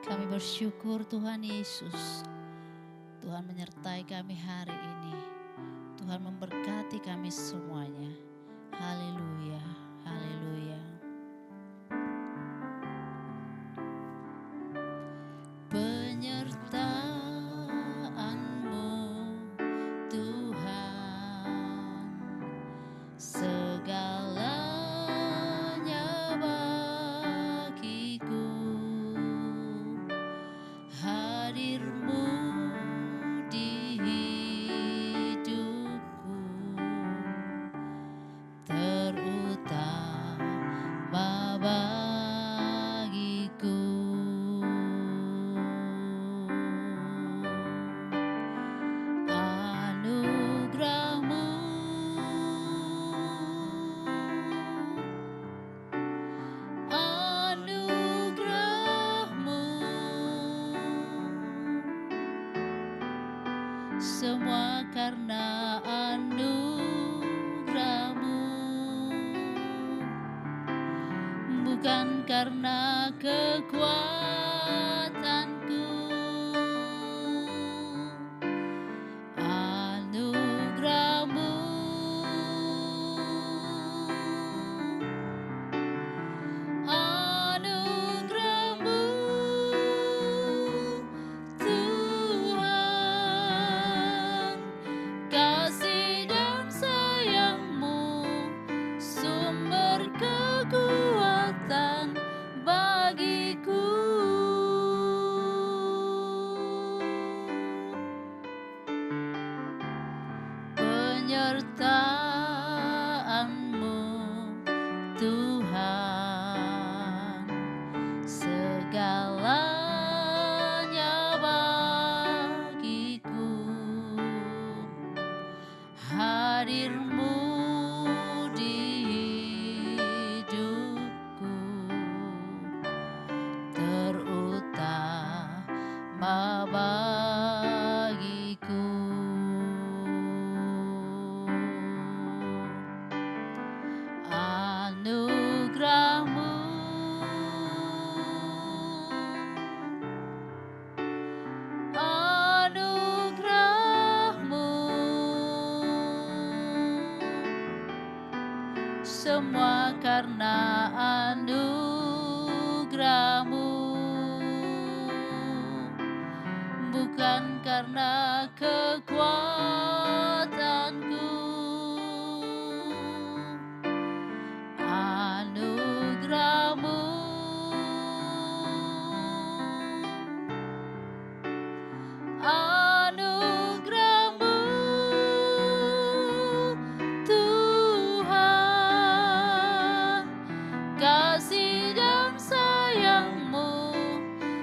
Kami bersyukur Tuhan Yesus, Tuhan menyertai kami hari ini. Tuhan memberkati kami semuanya. Haleluya, haleluya. Penyertaan-Mu Tuhan, segalanya bagiku. Hadir-Mu di hidupku, terutama bagiku. Anugerah-Mu, anugerah-Mu, semua karena anugerah-Mu, bukan karena kekuatanku. Anugerah-Mu, anugerah-Mu Tuhan, kasih dan sayang-Mu, sumber kekuatan bagiku. Penyertaan-Mu Tuhan, segalanya bagiku. Hadir-Mu di hidupku, terutama bagiku. Anugerah-Mu, anugerah-Mu, semua karena anugerah-Mu, bukan karena kekuatanku. Anugerah-Mu, anugerah-Mu Tuhan, kasih dan sayang-Mu,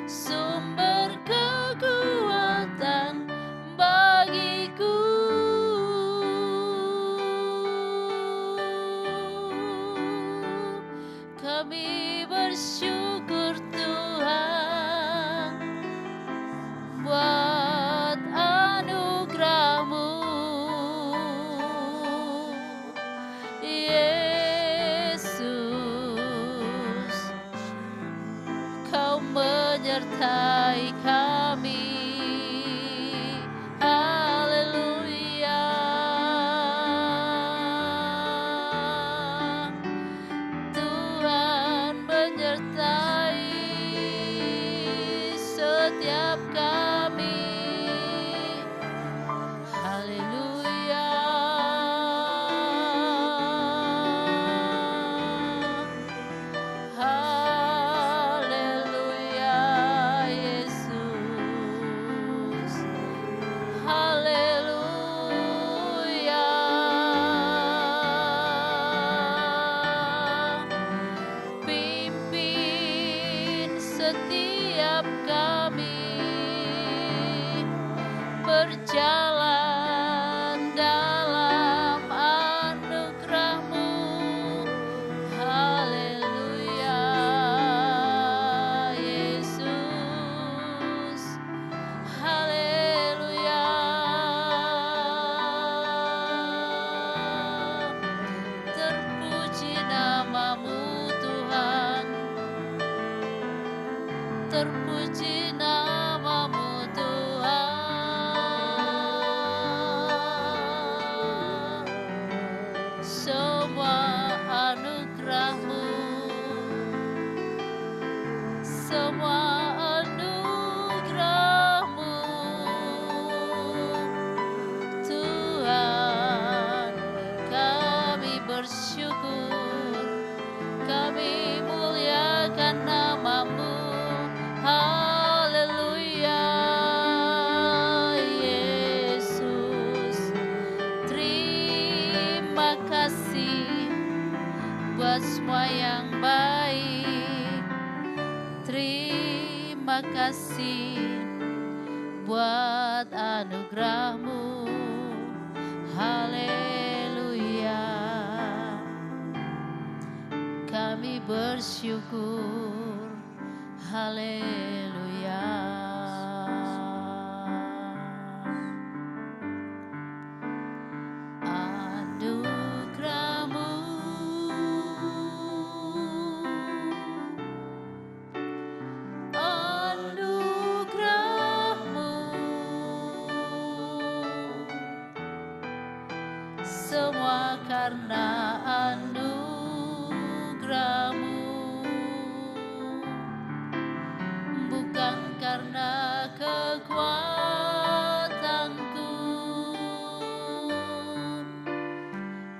sumber kekuatan bagiku. Kami bersyukur Tuhan buat anugerah-Mu, Yesus. Kau menyertai kami. Haleluya. Tuhan menyertai setiap kami. Haleluya. Haleluya, Yesus. Haleluya. Pimpin setiap kami berjalan dalam anugerah-Mu. Haleluya, Yesus. Haleluya. Terpuji nama-Mu Tuhan, terpuji semua anugerah-Mu. Tuhan, kami bersyukur, kami muliakan nama-Mu. Haleluya, Yesus. Terima kasih buat semua yang baik. Terima kasih buat anugerah-Mu. Haleluya, kami bersyukur. Haleluya. Anugerah-Mu, anugerah-Mu, semua karena anugerah-Mu, bukan karena kekuatanku.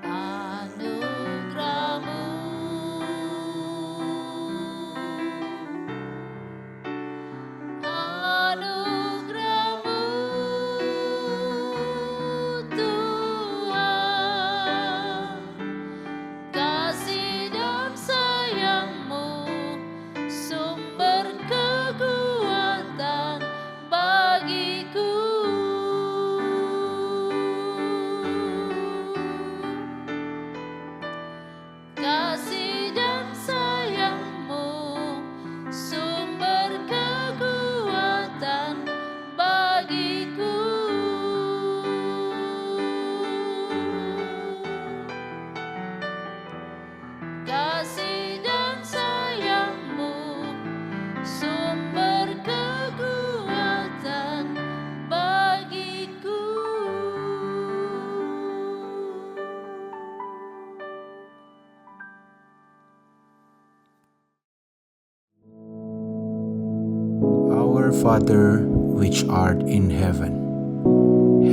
Anugerah-Mu, anugerah-Mu, Tuhan. Kasih dan sayang-Mu, sumber kekuatan bagiku. Kasih dan sayang-Mu, sumber kekuatan bagiku. Kasih dan sayang-Mu, sumber kekuatan bagiku. Our Father, which art in heaven,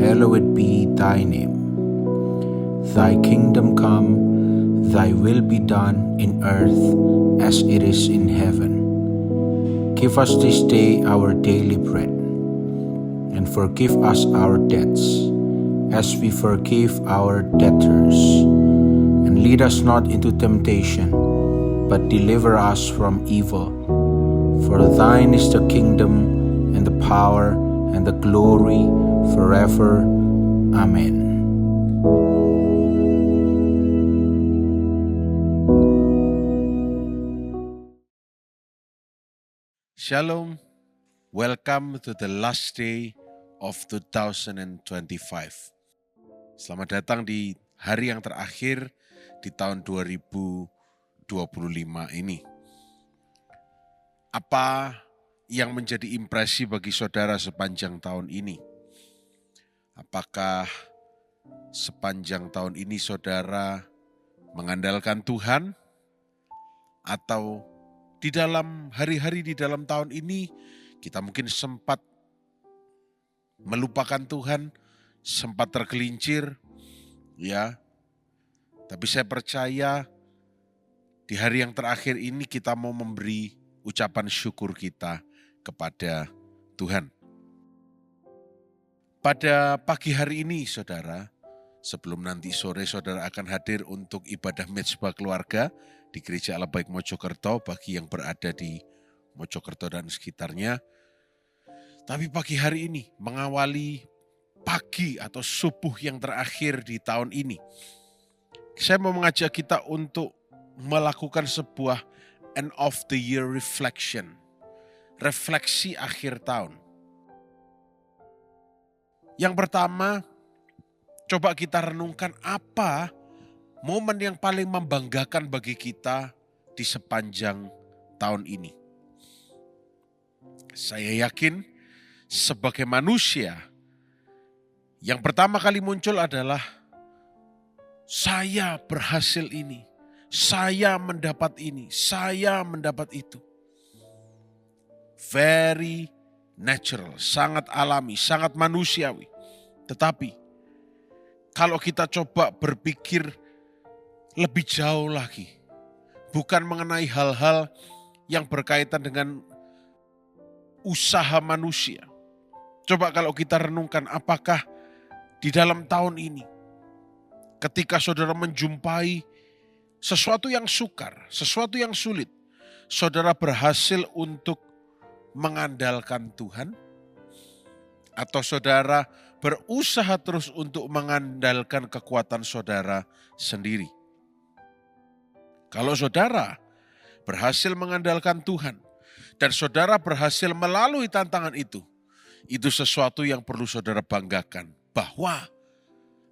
hallowed be thy name. Thy kingdom come, thy will be done in earth as it is in heaven. Give us this day our daily bread, and forgive us our debts, as we forgive our debtors. And lead us not into temptation, but deliver us from evil. For thine is the kingdom, and the power, and the glory, forever. Amen. Shalom, welcome to the last day of 2025. Selamat datang di hari yang terakhir di tahun 2025 ini. Apa yang menjadi impresi bagi saudara sepanjang tahun ini? Apakah sepanjang tahun ini saudara mengandalkan Tuhan? Atau di dalam hari-hari di dalam tahun ini kita mungkin sempat melupakan Tuhan, sempat tergelincir, ya. Tapi saya percaya di hari yang terakhir ini kita mau memberi ucapan syukur kita kepada Tuhan. Pada pagi hari ini saudara, sebelum nanti sore saudara akan hadir untuk ibadah mezbah keluarga di Gereja Allah Baik Mojokerto bagi yang berada di Mojokerto dan sekitarnya. Tapi pagi hari ini mengawali pagi atau subuh yang terakhir di tahun ini. Saya mau mengajak kita untuk melakukan sebuah end of the year reflection. Refleksi akhir tahun. Yang pertama, coba kita renungkan apa momen yang paling membanggakan bagi kita di sepanjang tahun ini. Saya yakin sebagai manusia, yang pertama kali muncul adalah saya berhasil ini, saya mendapat ini, saya mendapat itu. very natural, sangat alami, sangat manusiawi. Tetapi kalau kita coba berpikir lebih jauh lagi, bukan mengenai hal-hal yang berkaitan dengan usaha manusia. Coba kalau kita renungkan, apakah di dalam tahun ini, ketika saudara menjumpai sesuatu yang sukar, sesuatu yang sulit, saudara berhasil untuk mengandalkan Tuhan? Atau saudara berusaha terus untuk mengandalkan kekuatan saudara sendiri? Kalau saudara berhasil mengandalkan Tuhan, dan saudara berhasil melalui tantangan itu sesuatu yang perlu saudara banggakan. Bahwa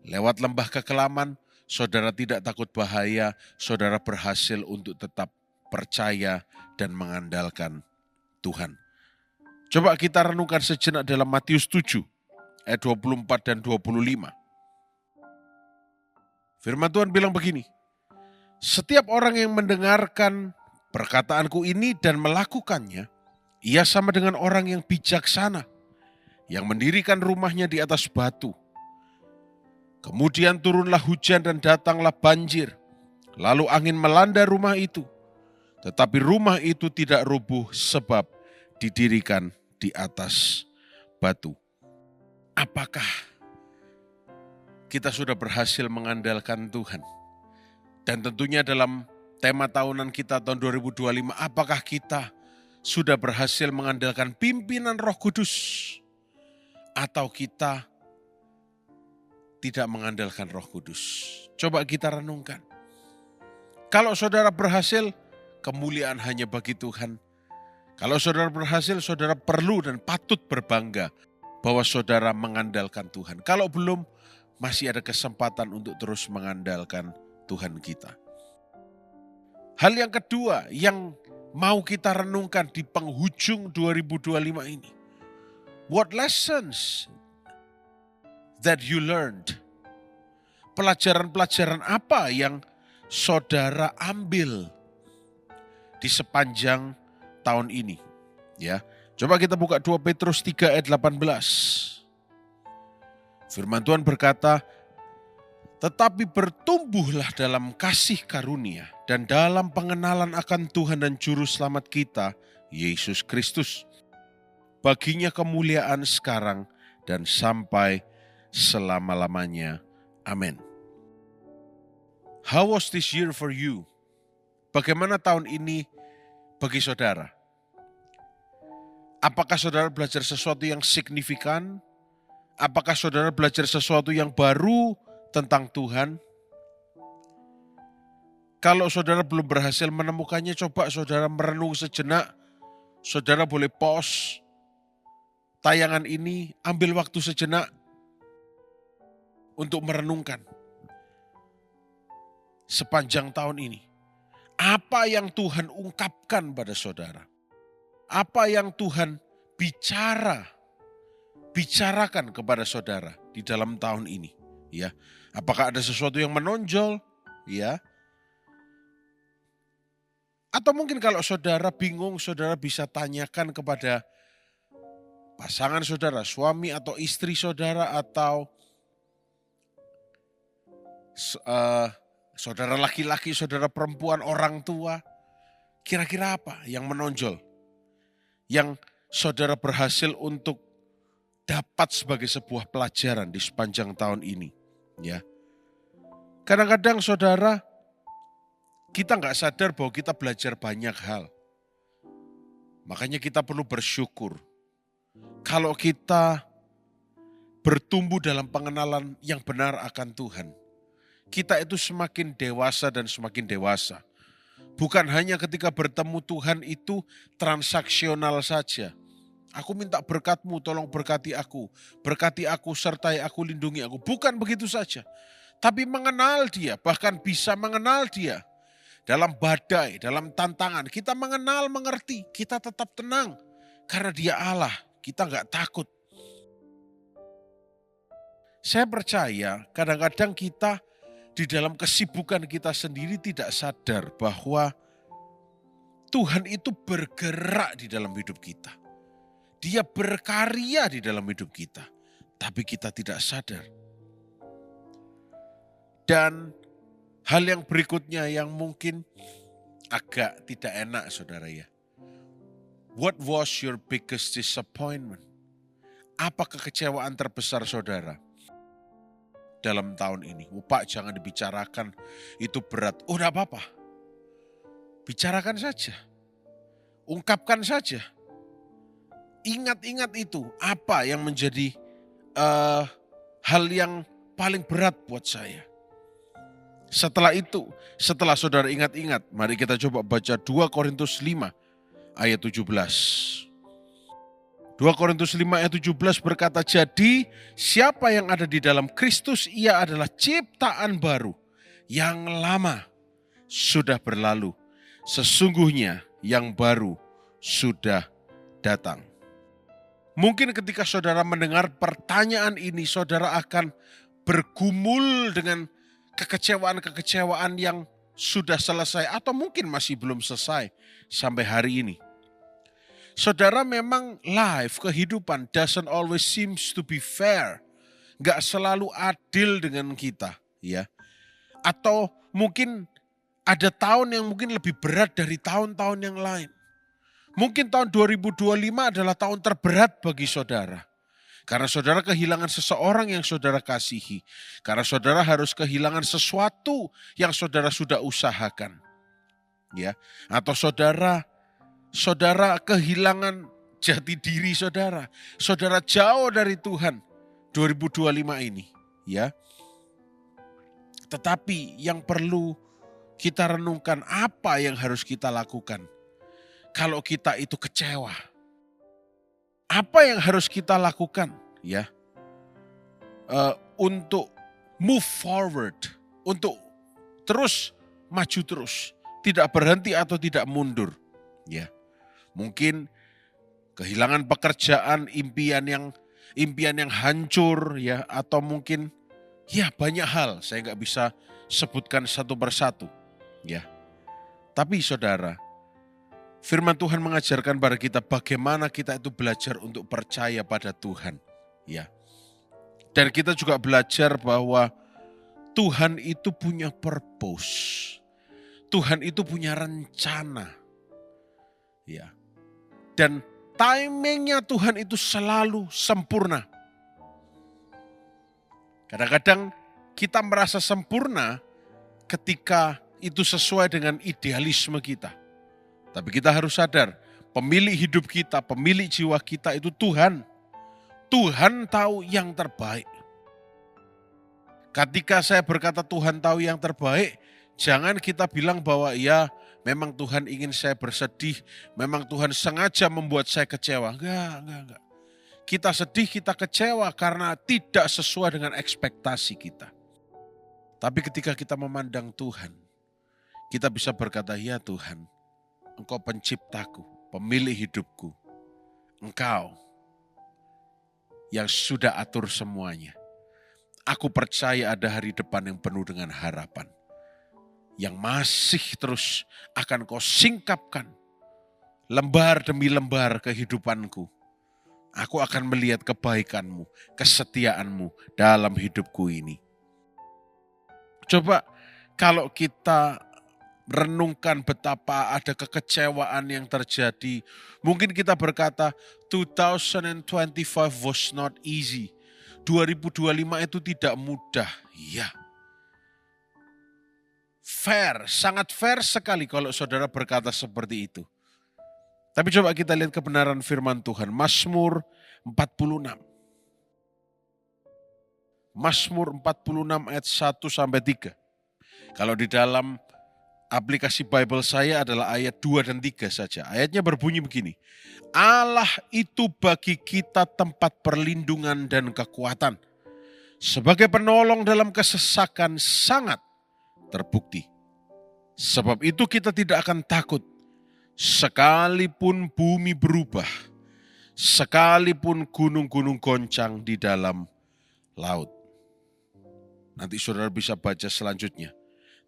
lewat lembah kekelaman, saudara tidak takut bahaya, saudara berhasil untuk tetap percaya dan mengandalkan Tuhan. Coba kita renungkan sejenak dalam Matius 7, ayat 24 dan 25. Firman Tuhan bilang begini, setiap orang yang mendengarkan perkataanku ini dan melakukannya, ia sama dengan orang yang bijaksana, yang mendirikan rumahnya di atas batu. Kemudian turunlah hujan dan datanglah banjir, lalu angin melanda rumah itu. Tetapi rumah itu tidak rubuh sebab didirikan di atas batu. Apakah kita sudah berhasil mengandalkan Tuhan? Dan tentunya dalam tema tahunan kita tahun 2025, apakah kita sudah berhasil mengandalkan pimpinan Roh Kudus? Atau kita tidak mengandalkan Roh Kudus? Coba kita renungkan. Kalau saudara berhasil, kemuliaan hanya bagi Tuhan. Kalau saudara berhasil, saudara perlu dan patut berbangga bahwa saudara mengandalkan Tuhan. Kalau belum, masih ada kesempatan untuk terus mengandalkan Tuhan kita. Hal yang kedua yang mau kita renungkan di penghujung 2025 ini. What lessons that you learned? Pelajaran-pelajaran apa yang saudara ambil di sepanjang tahun ini? Ya, coba kita buka 2 Petrus 3 ayat 18. Firman Tuhan berkata, tetapi bertumbuhlah dalam kasih karunia dan dalam pengenalan akan Tuhan dan Juru Selamat kita, Yesus Kristus. Baginya kemuliaan sekarang dan sampai selama-lamanya. Amin. How was this year for you? Bagaimana tahun ini bagi saudara? Apakah saudara belajar sesuatu yang signifikan? Apakah saudara belajar sesuatu yang baru tentang Tuhan? Kalau saudara belum berhasil menemukannya, coba saudara merenung sejenak. Saudara boleh pause tayangan ini, ambil waktu sejenak untuk merenungkan sepanjang tahun ini. Apa yang Tuhan ungkapkan pada saudara? Apa yang Tuhan bicarakan kepada saudara di dalam tahun ini? Ya, apakah ada sesuatu yang menonjol? Ya. Atau mungkin kalau saudara bingung, saudara bisa tanyakan kepada pasangan saudara, suami atau istri saudara, atau saudara laki-laki, saudara perempuan, orang tua. Kira-kira apa yang menonjol? Yang saudara berhasil untuk dapat sebagai sebuah pelajaran di sepanjang tahun ini. Ya. Kadang-kadang saudara, kita nggak sadar bahwa kita belajar banyak hal. Makanya kita perlu bersyukur. Kalau kita bertumbuh dalam pengenalan yang benar akan Tuhan, kita itu semakin dewasa dan semakin dewasa. Bukan hanya ketika bertemu Tuhan itu transaksional saja. Aku minta berkat-Mu, tolong berkati aku, sertai aku, lindungi aku. Bukan begitu saja. Tapi mengenal Dia, bahkan bisa mengenal Dia. Dalam badai, dalam tantangan, kita mengenal, mengerti, kita tetap tenang. Karena Dia Allah. Kita nggak takut. Saya percaya kadang-kadang kita di dalam kesibukan kita sendiri tidak sadar bahwa Tuhan itu bergerak di dalam hidup kita. Dia berkarya di dalam hidup kita, tapi kita tidak sadar. Dan hal yang berikutnya yang mungkin agak tidak enak, saudara ya. What was your biggest disappointment? Apa kekecewaan terbesar saudara dalam tahun ini? Pak, jangan dibicarakan, itu berat. Oh, tidak apa-apa. Bicarakan saja. Ungkapkan saja. Ingat-ingat itu, apa yang menjadi hal yang paling berat buat saya. Setelah itu, setelah saudara ingat-ingat, mari kita coba baca 2 Korintus 5 ayat 17. 2 Korintus 5 ayat 17 berkata, jadi siapa yang ada di dalam Kristus, ia adalah ciptaan baru. Yang lama sudah berlalu, sesungguhnya yang baru sudah datang. Mungkin ketika saudara mendengar pertanyaan ini, saudara akan bergumul dengan kekecewaan-kekecewaan yang sudah selesai atau mungkin masih belum selesai sampai hari ini. Saudara, memang life, kehidupan doesn't always seems to be fair. Gak selalu adil dengan kita, ya. Atau mungkin ada tahun yang mungkin lebih berat dari tahun-tahun yang lain. Mungkin tahun 2025 adalah tahun terberat bagi saudara. Karena saudara kehilangan seseorang yang saudara kasihi. Karena saudara harus kehilangan sesuatu yang saudara sudah usahakan. Ya, atau saudara kehilangan jati diri saudara. Saudara jauh dari Tuhan 2025 ini, ya. Tetapi yang perlu kita renungkan, apa yang harus kita lakukan kalau kita itu kecewa? Apa yang harus kita lakukan, ya, untuk move forward, untuk terus maju terus, tidak berhenti atau tidak mundur, ya. Mungkin kehilangan pekerjaan, impian yang hancur, ya, atau mungkin ya banyak hal. Saya nggak bisa sebutkan satu persatu, ya. Tapi saudara, firman Tuhan mengajarkan pada kita bagaimana kita itu belajar untuk percaya pada Tuhan, ya. Dan kita juga belajar bahwa Tuhan itu punya purpose. Tuhan itu punya rencana, ya. Dan timingnya Tuhan itu selalu sempurna. Kadang-kadang kita merasa sempurna ketika itu sesuai dengan idealisme kita. Tapi kita harus sadar, pemilik hidup kita, pemilik jiwa kita itu Tuhan. Tuhan tahu yang terbaik. Ketika saya berkata Tuhan tahu yang terbaik, jangan kita bilang bahwa ya memang Tuhan ingin saya bersedih, memang Tuhan sengaja membuat saya kecewa. Enggak. Kita sedih, kita kecewa karena tidak sesuai dengan ekspektasi kita. Tapi ketika kita memandang Tuhan, kita bisa berkata, ya Tuhan, Engkau penciptaku, pemilik hidupku. Engkau yang sudah atur semuanya. Aku percaya ada hari depan yang penuh dengan harapan. Yang masih terus akan Kau singkapkan lembar demi lembar kehidupanku. Aku akan melihat kebaikan-Mu, kesetiaan-Mu dalam hidupku ini. Coba kalau kita renungkan betapa ada kekecewaan yang terjadi. Mungkin kita berkata 2025 was not easy. 2025 itu tidak mudah. Ya. Fair, sangat fair sekali kalau saudara berkata seperti itu. Tapi coba kita lihat kebenaran firman Tuhan. Mazmur 46. Mazmur 46 ayat 1-3. Kalau di dalam aplikasi Bible saya adalah ayat 2 dan 3 saja. Ayatnya berbunyi begini. Allah itu bagi kita tempat perlindungan dan kekuatan. Sebagai penolong dalam kesesakan sangat terbukti. Sebab itu kita tidak akan takut. Sekalipun bumi berubah. Sekalipun gunung-gunung goncang di dalam laut. Nanti saudara bisa baca selanjutnya.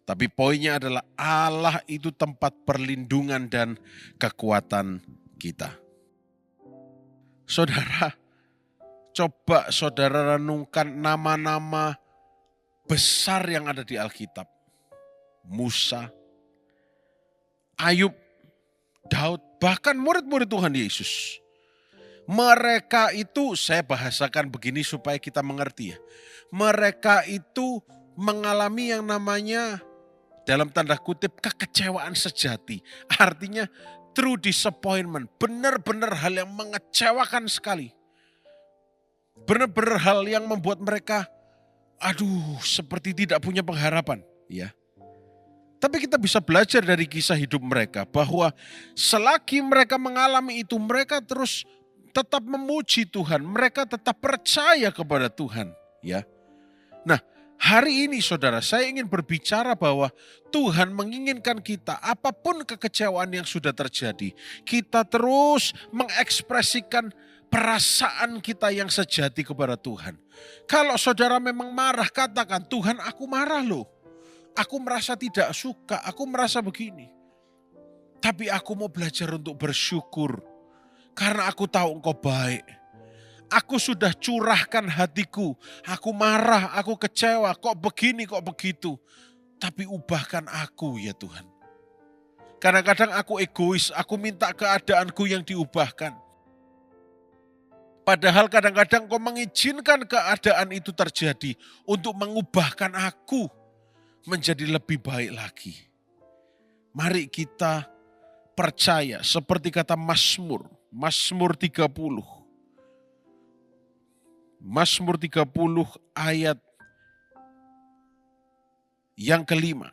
Tapi poinnya adalah Allah itu tempat perlindungan dan kekuatan kita. Saudara, coba saudara renungkan nama-nama besar yang ada di Alkitab. Musa, Ayub, Daud, bahkan murid-murid Tuhan Yesus. Mereka itu, saya bahasakan begini supaya kita mengerti ya. Mereka itu mengalami yang namanya dalam tanda kutip kekecewaan sejati. Artinya true disappointment, benar-benar hal yang mengecewakan sekali. Benar-benar hal yang membuat mereka seperti tidak punya pengharapan, ya. Tapi kita bisa belajar dari kisah hidup mereka bahwa selagi mereka mengalami itu, mereka terus tetap memuji Tuhan, mereka tetap percaya kepada Tuhan, ya. Nah, hari ini saudara, saya ingin berbicara bahwa Tuhan menginginkan kita, apapun kekecewaan yang sudah terjadi, kita terus mengekspresikan perasaan kita yang sejati kepada Tuhan. Kalau saudara memang marah, katakan, Tuhan aku marah loh. Aku merasa tidak suka, aku merasa begini. Tapi aku mau belajar untuk bersyukur. Karena aku tahu Engkau baik. Aku sudah curahkan hatiku. Aku marah, aku kecewa. Kok begini, kok begitu. Tapi ubahkan aku ya Tuhan. Kadang-kadang aku egois, aku minta keadaanku yang diubahkan. Padahal kadang-kadang Kau mengizinkan keadaan itu terjadi untuk mengubahkan aku menjadi lebih baik lagi. Mari kita percaya seperti kata Mazmur 30. Mazmur 30 ayat yang kelima.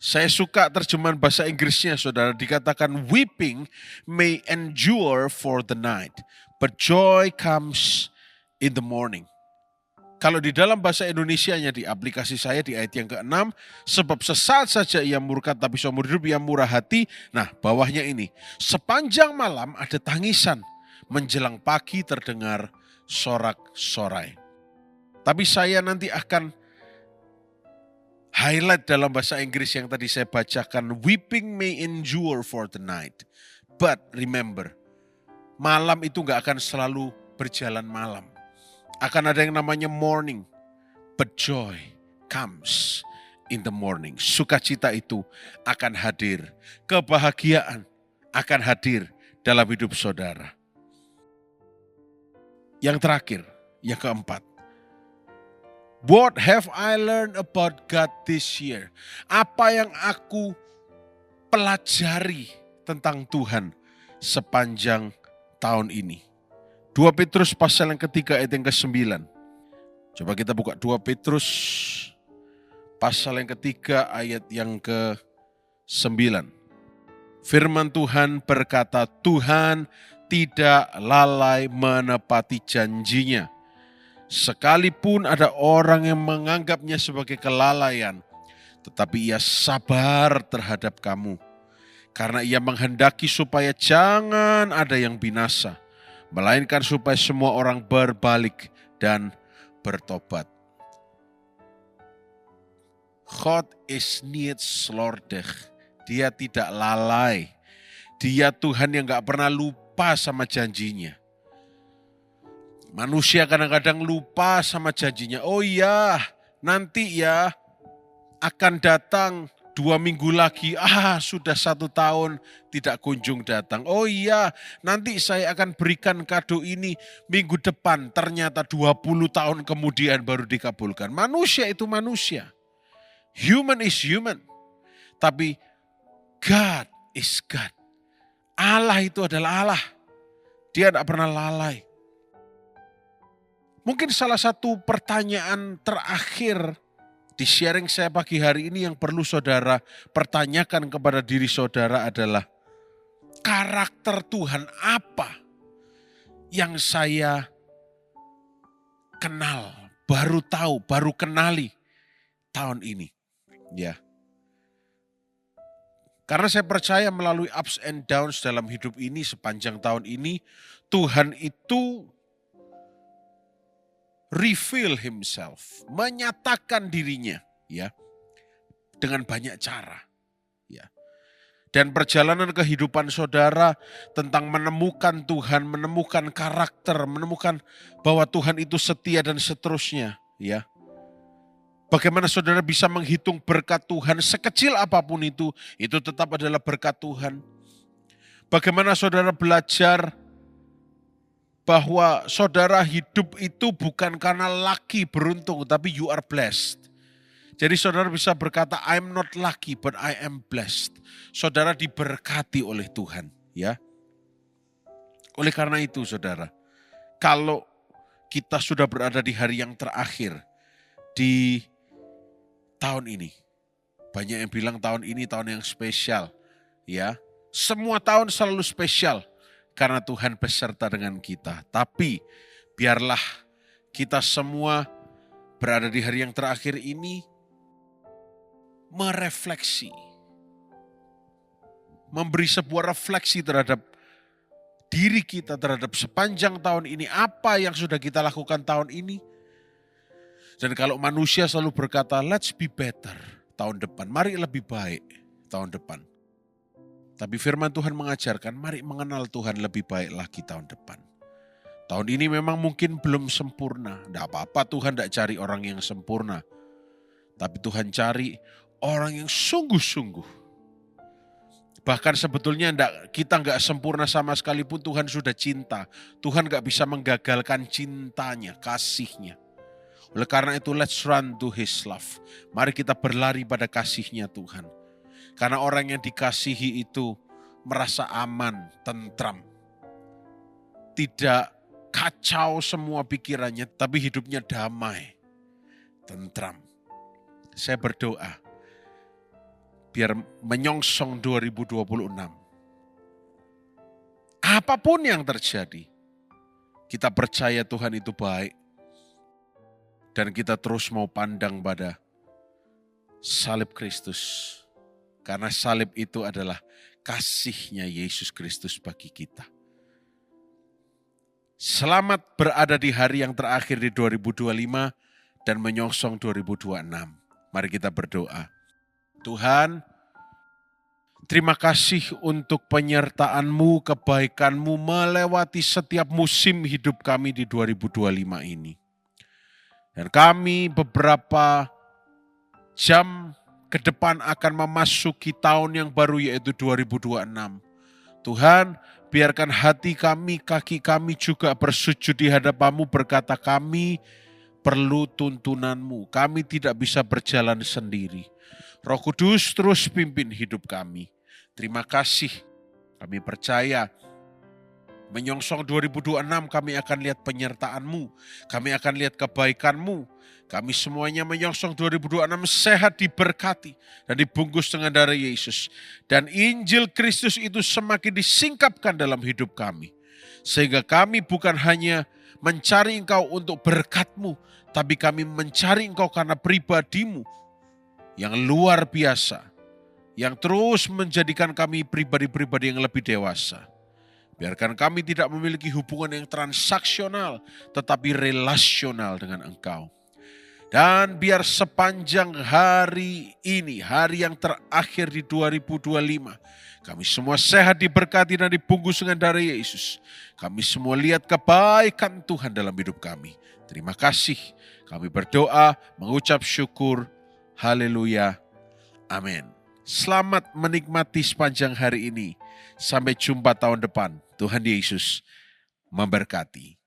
Saya suka terjemahan bahasa Inggrisnya, saudara. Dikatakan, weeping may endure for the night, but joy comes in the morning. Kalau di dalam bahasa Indonesianya di aplikasi saya di ayat yang ke-6, sebab sesaat saja ia murka tapi seumur hidup ia murah hati. Nah, bawahnya ini, sepanjang malam ada tangisan, menjelang pagi terdengar sorak-sorai. Tapi saya nanti akan highlight dalam bahasa Inggris yang tadi saya bacakan, weeping may endure for the night, but remember, malam itu gak akan selalu berjalan malam. Akan ada yang namanya morning, but joy comes in the morning. Sukacita itu akan hadir, kebahagiaan akan hadir dalam hidup saudara. Yang terakhir, yang keempat. What have I learned about God this year? Apa yang aku pelajari tentang Tuhan sepanjang tahun ini? 2 Petrus pasal yang ketiga ayat yang ke-9. Coba kita buka 2 Petrus pasal yang ketiga ayat yang ke-9. Firman Tuhan berkata, Tuhan tidak lalai menepati janjinya. Sekalipun ada orang yang menganggapnya sebagai kelalaian, tetapi ia sabar terhadap kamu. Karena ia menghendaki supaya jangan ada yang binasa, melainkan supaya semua orang berbalik dan bertobat. God is niet slordig. Dia tidak lalai. Dia Tuhan yang gak pernah lupa sama janjinya. Manusia kadang-kadang lupa sama janjinya. Oh iya, nanti ya akan datang 2 minggu lagi, sudah 1 tahun tidak kunjung datang. Oh iya, nanti saya akan berikan kado ini minggu depan. Ternyata 20 tahun kemudian baru dikabulkan. Manusia itu manusia. Human is human. Tapi God is God. Allah itu adalah Allah. Dia tidak pernah lalai. Mungkin salah satu pertanyaan terakhir di sharing saya pagi hari ini yang perlu saudara pertanyakan kepada diri saudara adalah, karakter Tuhan apa yang saya kenal, baru tahu, baru kenali tahun ini? Ya. Karena saya percaya melalui ups and downs dalam hidup ini sepanjang tahun ini, Tuhan itu reveal himself, menyatakan dirinya, ya, dengan banyak cara, ya. Dan perjalanan kehidupan saudara tentang menemukan Tuhan, menemukan karakter, menemukan bahwa Tuhan itu setia dan seterusnya. Ya, bagaimana saudara bisa menghitung berkat Tuhan sekecil apapun itu tetap adalah berkat Tuhan. Bagaimana saudara belajar bahwa saudara hidup itu bukan karena lucky beruntung, tapi you are blessed. Jadi saudara bisa berkata, I'm not lucky but I am blessed. Saudara diberkati oleh Tuhan, ya. Oleh karena itu saudara, kalau kita sudah berada di hari yang terakhir di tahun ini, banyak yang bilang tahun ini tahun yang spesial, ya. Semua tahun selalu spesial karena Tuhan beserta dengan kita. Tapi biarlah kita semua berada di hari yang terakhir ini merefleksi, memberi sebuah refleksi terhadap diri kita, terhadap sepanjang tahun ini, apa yang sudah kita lakukan tahun ini. Dan kalau manusia selalu berkata, let's be better tahun depan, mari lebih baik tahun depan. Tapi firman Tuhan mengajarkan, mari mengenal Tuhan lebih baik lagi tahun depan. Tahun ini memang mungkin belum sempurna, tidak apa-apa Tuhan tidak cari orang yang sempurna. Tapi Tuhan cari orang yang sungguh-sungguh. Bahkan sebetulnya kita nggak sempurna sama sekalipun Tuhan sudah cinta. Tuhan nggak bisa menggagalkan cintanya, kasihnya. Oleh karena itu let's run to His love. Mari kita berlari pada kasihnya Tuhan. Karena orang yang dikasihi itu merasa aman, tentram. Tidak kacau semua pikirannya, tapi hidupnya damai, tentram. Saya berdoa biar menyongsong 2026. Apapun yang terjadi, kita percaya Tuhan itu baik. Dan kita terus mau pandang pada salib Kristus. Karena salib itu adalah kasihnya Yesus Kristus bagi kita. Selamat berada di hari yang terakhir di 2025 dan menyongsong 2026. Mari kita berdoa. Tuhan, terima kasih untuk penyertaan-Mu, kebaikan-Mu melewati setiap musim hidup kami di 2025 ini. Dan kami beberapa jam ke depan akan memasuki tahun yang baru yaitu 2026. Tuhan, biarkan hati kami, kaki kami juga bersujud di hadapan-Mu berkata kami perlu tuntunan-Mu. Kami tidak bisa berjalan sendiri. Roh Kudus terus pimpin hidup kami. Terima kasih. Kami percaya menyongsong 2026 kami akan lihat penyertaan-Mu. Kami akan lihat kebaikan-Mu. Kami semuanya menyongsong 2026 sehat, diberkati dan dibungkus dengan darah Yesus. Dan Injil Kristus itu semakin disingkapkan dalam hidup kami. Sehingga kami bukan hanya mencari Engkau untuk berkat-Mu, tapi kami mencari Engkau karena pribadi-Mu yang luar biasa, yang terus menjadikan kami pribadi-pribadi yang lebih dewasa. Biarkan kami tidak memiliki hubungan yang transaksional, tetapi relasional dengan Engkau. Dan biar sepanjang hari ini, hari yang terakhir di 2025, kami semua sehat, diberkati dan dibungkus dengan darah Yesus. Kami semua lihat kebaikan Tuhan dalam hidup kami. Terima kasih. Kami berdoa, mengucap syukur. Haleluya. Amin. Selamat menikmati sepanjang hari ini. Sampai jumpa tahun depan. Tuhan Yesus memberkati.